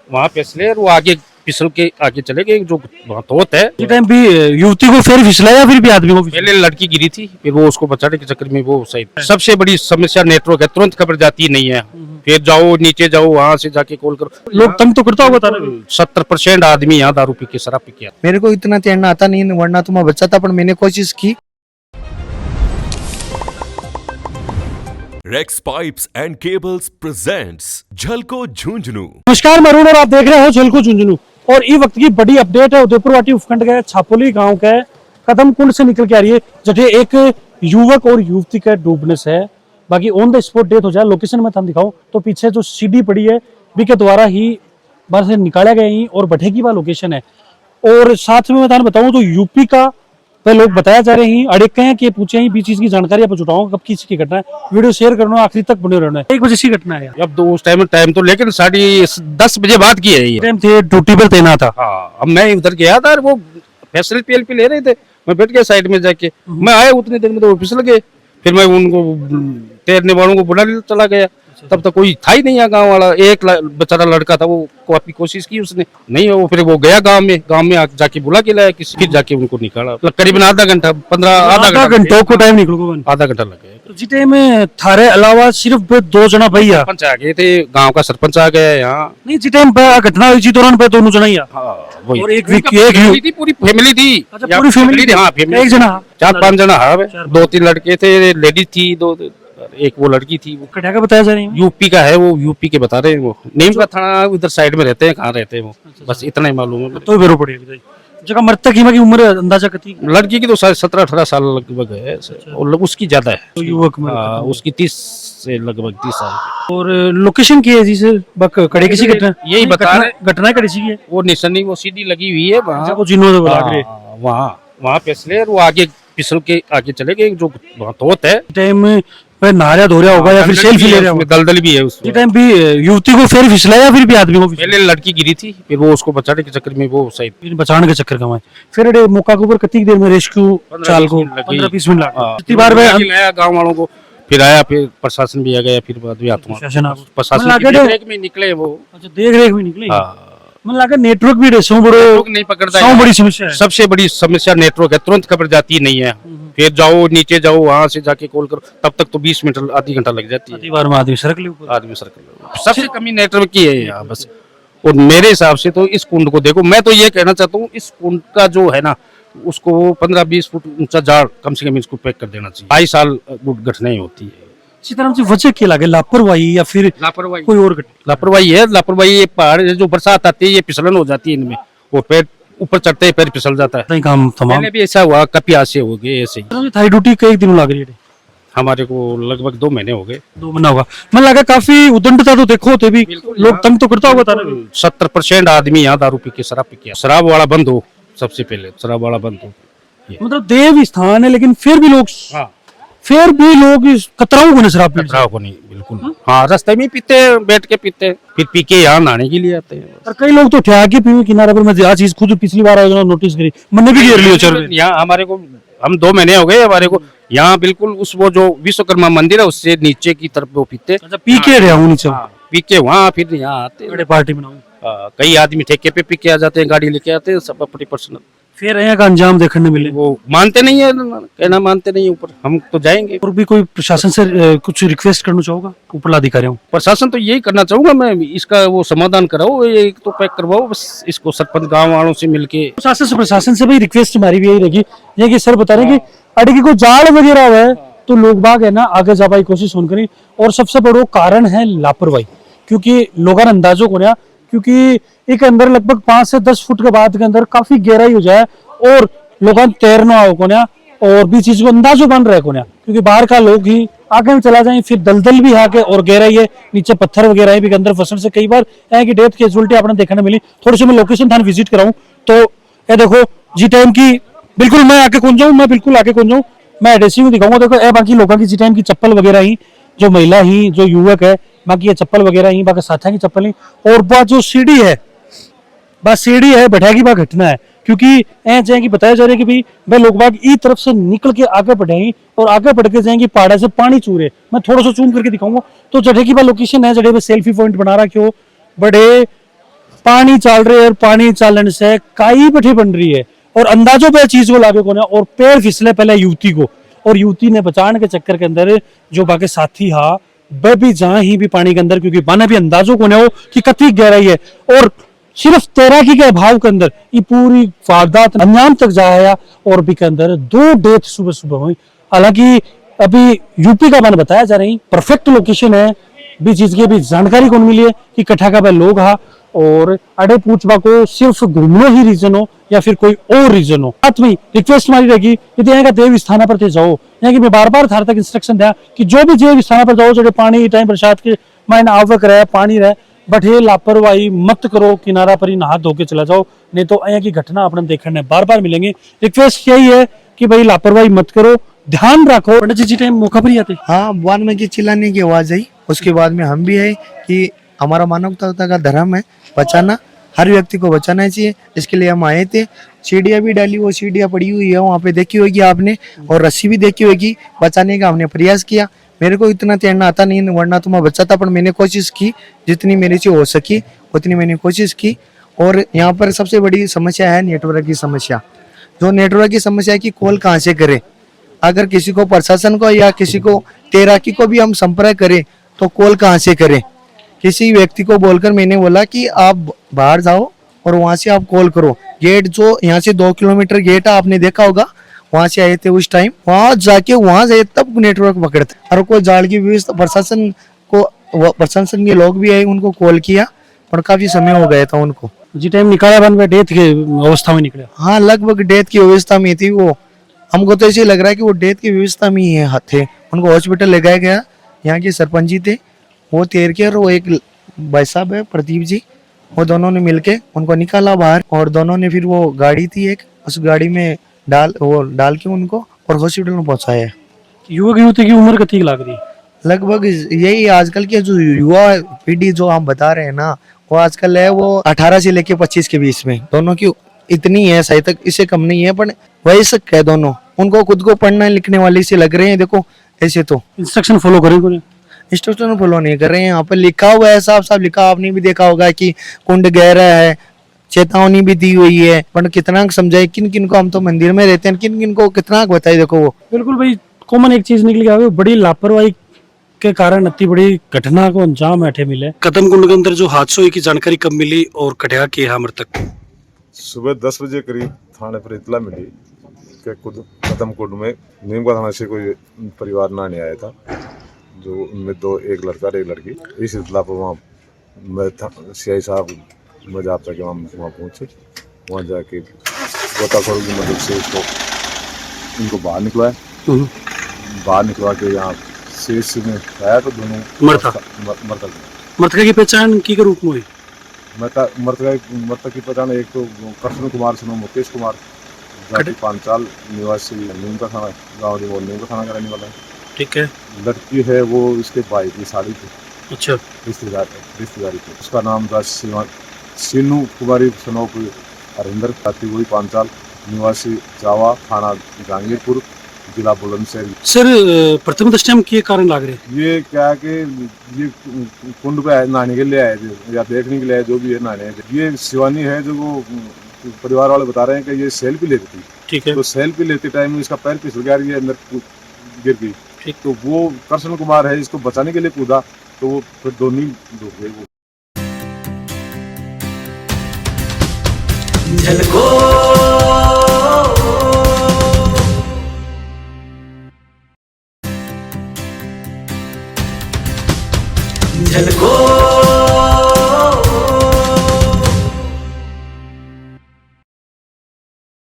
वहाँ फिसले और वो आगे फिसल के आगे चले गए जो वहाँ तोत है। इस टाइम भी युवती को फिर फिसलाया फिर भी आदमी को पहले लड़की गिरी थी फिर वो उसको बचाने के चक्कर में वो सही। सबसे बड़ी समस्या नेटवर्क है, तुरंत खबर जाती नहीं है। फिर जाओ नीचे जाओ वहाँ से जाके कॉल करो। लोग तंग तो करता होगा तारा 70% आदमी यहाँ दारू पी के शराब पी के। मेरे को इतना तैरना आता नहीं, वरना तो मैं बचाता, पर मैंने कोशिश की। Rex pipes and cables presents झलको झुंझुनू। नमस्कार, मैं अरुण और आप देख रहे हो झलको झुंझुनू। और ई वक्त की बड़ी अपडेट है उदयपुर वाटी उपखंड के छापोली गांव के कदम कुंड से निकल के आ रही है, जठे एक युवक और युवती का डूबने से बाकी ऑन द स्पॉट डेथ हो जाए। लोकेशन में थाने दिखाऊं तो पीछे जो सीढ़ी पड़ी है बी के द्वारा ही बाहर से निकाला गया ही और बैठे की वह लोकेशन है। और साथ में मैं थाने बताऊं तो यूपी का वह लोग बताया जा रहे हैं, अड़के हैं कि पूछे हैं बीच चीज की जानकारी आप जुटाऊं कब किस की घटना है। वीडियो शेयर करना, आखिरी तक बने रहना है। 1 बजे की घटना है अब तो उस टाइम तो लेकिन 10:30 बजे बाद की है ये। टाइम थे ड्यूटी पर तैनात था। हाँ, अब मैं उधर गया था और वो फैसल पीएलपी ले रहे थे, मैं बैठ गया साइड में जाके। मैं आया उतनी देर में तो वो फिसल गए। फिर मैं उनको तैरने वालों को बुला चला गया, तब तक कोई था ही नहीं है गांव वाला। एक बेचारा लड़का था, वो काफी कोशिश की उसने, नहीं वो फिर वो गया गांव में जाके बुला के लाया किसी, फिर जाके उनको निकाला। करीबन आधा घंटा आधा घंटा को टाइम निकल आधा घंटा लग गया। तो जिते में थारे अलावा सिर्फ 2 जना भैया सरपंच आ गए थे, गांव का सरपंच आ गया यहाँ। नहीं जिस टाइम घटना हुई जी दौरान पे दोनों जना ही वही। और एक फैमिली थी, पूरी फैमिली थी। अच्छा, पूरी फैमिली थी। हाँ, एक जना 4-5 जना। हाँ, 2-3 लड़के थे, लेडीज थी, एक वो लड़की थी। वो कटिया का बताया जा रही है, यूपी का है, वो यूपी के बता रहे हैं। वो नीम का थाना उधर साइड में रहते हैं, कहाँ रहते हैं वो, बस इतना ही मालूम है। तो बेरो पड़ी जगह मृतक की उम्र अंदाजा कितनी? लड़की की तो 17-18 साल लगभग है और उसकी ज्यादा है। तो युवक में उसकी 30 से लगभग 30 साल। और लोकेशन की है जी से कड़े किसी घटना यही बता रहे, घटना कड़ी सी है वो निशानी वो सीधी लगी हुई है वहाँ, वो जिन्होंने बोला करे वहाँ फिसले और वो आगे फिसल के आगे चले गए जो वहाँ तोत है। टाइम में नहाया धो रहा होगा या फिर सेल्फी ले रहा होगा। दलदल भी है उसमें। टाइम भी युवती को फिर फिसलाया फिर भी आदमी को पहले लड़की गिरी थी, फिर वो उसको बचाने के चक्कर में वो सही। बचाने के चक्कर का फिर अरे मौका के ऊपर कितनी देर में रेस्क्यू चाल को 15-20 मिनट लगा। कितनी बार गाँव वालों को फिर आया, फिर प्रशासन भी आ गया, फिर बाद में प्रशासन की देखरेख में निकले वो। अच्छा, देखरेख में निकले। मन लगा नेटवर्क भी नहीं पकड़ता है, बड़ी समस्या है। सबसे बड़ी समस्या नेटवर्क है, तुरंत खबर जाती नहीं है। फिर जाओ नीचे जाओ वहाँ से जाके कॉल करो, तब तक तो 20 मिनट आधी घंटा लग जाती है। बार में आदमी सरक सबसे कमी नेटवर्क की है यहाँ बस। और मेरे हिसाब से तो इस कुंड को देखो, मैं तो ये कहना चाहता हूँ इस कुंड का जो है ना, उसको 15-20 फुट ऊंचा जाड़ कम से कम इसको पैक कर देना चाहिए। 22 साल घटनाएं होती है। इसी तरह से वजह क्या लगे, लापरवाही या फिर लापरवाही? कोई और लापरवाही है। लापरवाही ये पहाड़ जो बरसात आती है ये फिसलन हो जाती है इनमें, वो पैर ऊपर चढ़ते ही पैर फिसल जाता है। काम तमाम पहले भी ऐसा हुआ, कपिया से हो गए ऐसे ही। थाई ड्यूटी कई दिन लग रही है? हमारे को लगभग 2 महीने हो गए। 2 महीना होगा। मैं लगा काफी उदंडता तो देखो होते भी लोग तंग तो करता होगा तारा। 70% आदमी यहाँ दारू पी के शराब पी के। शराब वाला बंद हो, सबसे पहले शराब वाला बंद हो। मतलब देव स्थान है लेकिन फिर भी लोग कतराओ को शराब कतराओ को नहीं, बिल्कुल। हाँ, रास्ते में पीते हैं, बैठ के पीते हैं, फिर पी के यहाँ नहाने के लिए आते हैं। और कई लोग तो ठहरा के पीवे किनारे पर। मैं यह चीज खुद पिछली बार नोटिस करी, मैंने भी घेर लिया चल। यहाँ हमारे को हम 2 महीने हो गए हमारे को यहाँ बिल्कुल उस वो जो विश्वकर्मा मंदिर है उससे नीचे की तरफ वो पीते। अच्छा, पी के रहा हूँ नीचे पी के वहाँ फिर यहाँ आते बड़े पार्टी बनाऊं। कई आदमी ठेके पे पी के आ जाते हैं, गाड़ी लेके आते हैं, सब अपनी पर्सनल। फिर यहाँ का अंजाम देखने मिले, वो मानते नहीं है, कहना मानते नहीं है ऊपर। हम तो जाएंगे। और भी कोई प्रशासन से कुछ रिक्वेस्ट करना चाहूंगा ऊपर अधिकारियों? प्रशासन तो यही करना चाहूंगा मैं, इसका वो समाधान कराओ, एक तो पैक करवाओ बस इसको। सरपंच गाँव वालों से मिलके प्रशासन से भी रिक्वेस्ट हमारी भी यही रहेगी, ये कि सर बता रहे कि अड़की को जाल वगैरह है तो लोग बाग है ना आगे जा पाई कोशिश होने करी। और सबसे बड़ा कारण है लापरवाही, क्योंकि लोगों अंदाजों को ना, क्योंकि एक अंदर लगभग 5 से 10 फुट के बाद के अंदर काफी गहराई हो जाए और लोगों तैरना हो को ना, और भी चीज को अंदाजो बन रहे को ना, क्योंकि बाहर का लोग ही आगे में चला जाए, फिर दलदल भी आके और गहराई है, नीचे पत्थर वगैरह भी अंदर फंसने से कई बार है कि डेथ कैजुअलिटी आपने देखने मिली। थोड़ी सी मैं लोकेशन थाने विजिट कराऊं तो ये देखो जी टाइम की बिल्कुल मैं आके कौन जाऊँ, मैं बिल्कुल आके कौन जाऊँ, मैं एड्रेसिंग दिखाऊंगा। देखो ए बाकी लोगों की जी टाइम की चप्पल वगैरह ही, जो महिला ही जो युवक है बाकी ये चप्पल वगैरह ही, बाकी साथियों की चप्पल ही। और बात जो सीढ़ी है, बस सीढ़ी है बैठा की बात घटना है, क्योंकि ऐसे कि बताया जा रहा है कि भाई वह लोग बाग ई तरफ से निकल के आगे बढ़े और आगे बढ़ के जाएंगे पहाड़ से पानी चूरे। मैं थोड़ा सा जूम करके दिखाऊंगा तो जगह की बात लोकेशन है, जगह पे सेल्फी पॉइंट बना रहा क्यों बड़े पानी चल रहे और पानी चलन से काई पठी बन रही है और अंदाजों पे चीज को लागे को ना और पैर फिसले पहले युवती को और युवती ने बचाने के चक्कर के अंदर जो बाकी साथी हा वह भी जहां ही भी पानी के अंदर क्योंकि बाने भी अंदाजों को ना हो कि कतनी गहराई है और सिर्फ तैराकी के अभाव के अंदर ये पूरी वारदात अंजाम तक जाया और भी के अंदर 2 डेथ सुबह सुबह हुई। हालांकि अभी यूपी का मैंने बताया जा रही परफेक्ट लोकेशन है भी चीज की अभी जानकारी कौन मिली है कि कठा का लोग हा और अड़े पूछवा को सिर्फ घूमने ही रीजन हो या फिर कोई और रीजन हो। साथ में रिक्वेस्ट मारी रहेगी यदि यहाँ का देव स्थान पर थे जाओ यहाँ की मैं बार बार थार तक इंस्ट्रक्शन दिया कि जो भी देव स्थान पर जाओ जो पानी टाइम बरसात के मायने आवक रहे पानी रहे बट ये लापरवाही मत करो किनारा पर ही नहा धो के चला जाओ नहीं तो यहाँ की घटना अपने देखने बार बार मिलेंगे। रिक्वेस्ट यही है कि भाई लापरवाही मत करो ध्यान रखो। पंडित जी टाइम मौका पर ही आते हाँ वन में की चिल्लाने की आवाज आई उसके बाद में हम भी है कि हमारा मानवता का धर्म है बचाना हर व्यक्ति को बचाना चाहिए इसके लिए हम आए थे। सीढ़ियाँ भी डाली वो सीढ़ियाँ पड़ी हुई है वहाँ पे देखी होगी आपने और रस्सी भी देखी होगी बचाने का हमने प्रयास किया। मेरे को इतना तैरना आता नहीं वरना तो मैं बचा था पर मैंने कोशिश की जितनी मेरे से हो सकी उतनी मैंने कोशिश की। और यहाँ पर सबसे बड़ी समस्या है नेटवर्क की समस्या। जो नेटवर्क की समस्या है कि कॉल कहाँ से करे अगर किसी को प्रशासन को या किसी को तैराकी को भी हम संपर्क करें तो कॉल कहाँ से करें। किसी व्यक्ति को बोलकर मैंने बोला कि आप बाहर जाओ और वहां से आप कॉल करो। गेट जो यहाँ से 2 किलोमीटर गेट है आपने देखा होगा वहां से आए थे उस टाइम वहां जाके वहां से तब नेटवर्क पकड़ते और कोई जाल की व्यवस्था प्रशासन के लोग भी आए उनको कॉल किया पर काफी समय हो गया था उनको। जी टाइम निकाला बन में डेथ की अवस्था में निकले। हाँ लगभग डेथ की व्यवस्था में थी वो। हमको तो ऐसे लग रहा है कि वो डेथ की व्यवस्था में ही थे। उनको हॉस्पिटल ले गया गया। यहाँ के सरपंच जी थे वो तैर के और वो एक भाई साहब है प्रदीप जी वो दोनों ने मिलके उनको निकाला बाहर और दोनों ने फिर वो गाड़ी थी एक उस गाड़ी में डाल के उनको और हॉस्पिटल में पहुंचाया। युवक युवती की उम्र कितनी लग रही है? लगभग यही आजकल के जो युवा पीढ़ी जो हम बता रहे हैं ना वो आजकल है वो 18 से लेके 25 के बीच में दोनों की इतनी है शायद तक इससे कम नहीं है पर वयस्क है दोनों। उनको खुद को पढ़ने लिखने वाले से लग रहे हैं। देखो ऐसे तो इंस्ट्रक्शन फॉलो करें को नहीं इंस्ट्रक्शन फॉलो नहीं कर रहे हैं। यहाँ पर लिखा हुआ है साफ साफ लिखा आपने भी देखा होगा कि कुंड गहरा है चेतावनी भी दी हुई है पर कितना समझाए किन किन को हम तो मंदिर में रहते हैं किन किन को कितना बताए। देखो वो बिल्कुल भाई कॉमन एक चीज निकल गया बड़ी लापरवाही के कारण इतनी बड़ी घटना को अंजाम ऐठे मिले। कदम कुंड के अंदर जो हादसों की जानकारी कब मिली और कटिया के यहाँ तक सुबह 10 बजे करीब थाने पर इतला मिली कि कदम कुंड में नीमका थाना से कोई परिवार नहाने आया था जो उनमें एक लड़का और एक लड़की। इस इतला पर वहाँ मैं सीआई साहब मैं जाप तक वहाँ पहुँचे। वहाँ जाके गोताखोरों की मदद से इनको बाहर निकलवा के यहाँ शीश में आया तो दोनों मृतका की पहचान की के रूप में हुई। मृतक की पहचान एक तो कृष्ण कुमार सुनो मुकेश कुमार जाति पांचाल निवासी नीमका थाना गाँव नीमका थाना का रहने वाला है। ठीक है। लड़की है वो इसके भाई की साड़ी थी। अच्छा। रिश्तेदारी थी। उसका नाम था सीनू कुमारी सनोप हरिंदर जाति वही पांचाल निवासी जावा थाना जहांगीरपुर जिला बुलंदशहर। सर प्रथम दृष्टया में कारण लग रहे ये क्या है कि ये कुंड पे नहाने के लिए आए थे या देखने के लिए आए जो भी है नहाने। ये शिवानी है जो वो परिवार वाले बता रहे हैं कि ये सेल्फी लेती थी। ठीक है। तो सेल्फी लेते टाइम इसका पैर फिसल गया ये अंदर गिर गई। ठीक। तो वो कृष्ण कुमार है इसको बचाने के लिए कूदा तो वो फिर दोनों डूब गए। वो झलको